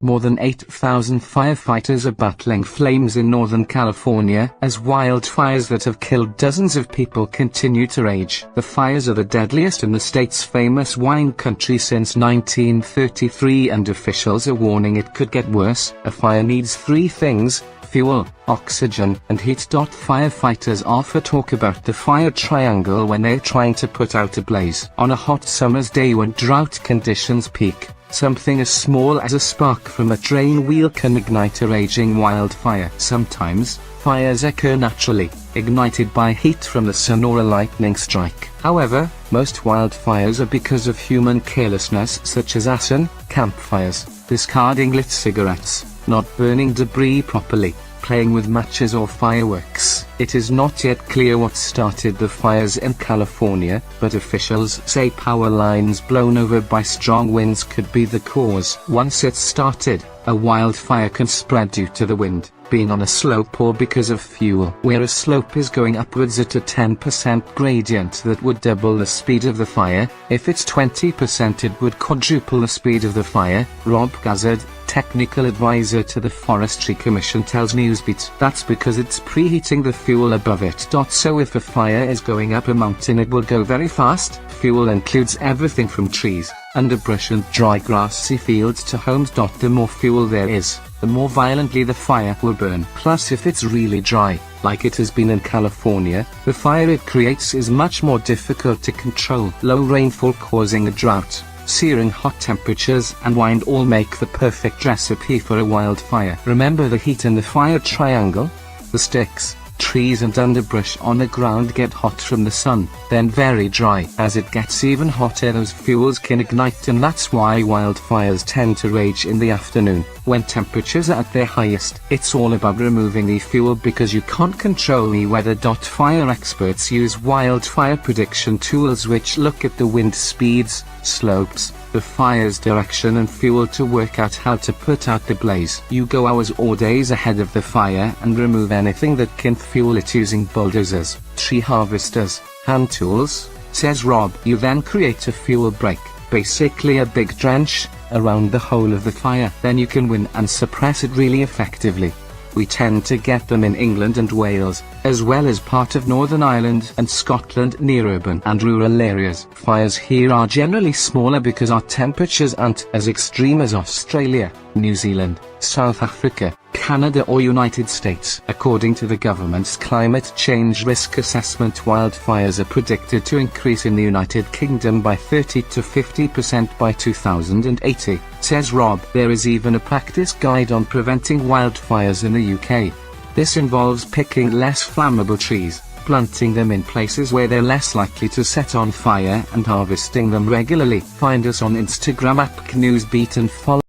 More than 8,000 firefighters are battling flames in Northern California as wildfires that have killed dozens of people continue to rage. The fires are the deadliest in the state's famous wine country since 1933, and officials are warning it could get worse. A fire needs three things: fuel, oxygen, and heat. Firefighters often talk about the fire triangle when they're trying to put out a blaze. On a hot summer's day when drought conditions peak, something as small as a spark from a train wheel can ignite a raging wildfire. Sometimes, fires occur naturally, ignited by heat from the sun or a lightning strike. However, most wildfires are because of human carelessness, such as arson, campfires, discarding lit cigarettes, not burning debris properly, playing with matches or fireworks. It is not yet clear what started the fires in California, but officials say power lines blown over by strong winds could be the cause. Once it's started, a wildfire can spread due to the wind being on a slope or because of fuel. Where a slope is going upwards at a 10% gradient, that would double the speed of the fire. If it's 20%, it would quadruple the speed of the fire. Rob Gazzard, technical advisor to the Forestry Commission, tells Newsbeat that's because it's preheating the fuel above it. So if a fire is going up a mountain, it will go very fast. Fuel includes everything from trees, underbrush and dry grassy fields to homes. The more fuel there is, the more violently the fire will burn. Plus, if it's really dry, like it has been in California, the fire it creates is much more difficult to control. Low rainfall causing a drought, searing hot temperatures and wind all make the perfect recipe for a wildfire. Remember the heat in the fire triangle? The sticks, trees and underbrush on the ground get hot from the sun, then very dry. As it gets even hotter, those fuels can ignite, and that's why wildfires tend to rage in the afternoon, when temperatures are at their highest. It's all about removing the fuel because you can't control the weather. Fire experts use wildfire prediction tools which look at the wind speeds, slopes, the fire's direction and fuel to work out how to put out the blaze. You go hours or days ahead of the fire and remove anything that can fuel it using bulldozers, tree harvesters, hand tools, says Rob. You then create a fuel break, basically a big trench, around the whole of the fire. Then you can win and suppress it really effectively. We tend to get them in England and Wales, as well as part of Northern Ireland and Scotland near urban and rural areas. Fires here are generally smaller because our temperatures aren't as extreme as Australia, New Zealand, South Africa, Canada or United States. According to the government's climate change risk assessment, wildfires are predicted to increase in the United Kingdom by 30 to 50% by 2080, says Rob. There is even a practice guide on preventing wildfires in the UK. This involves picking less flammable trees, planting them in places where they're less likely to set on fire, and harvesting them regularly. Find us on Instagram @Newsbeat and follow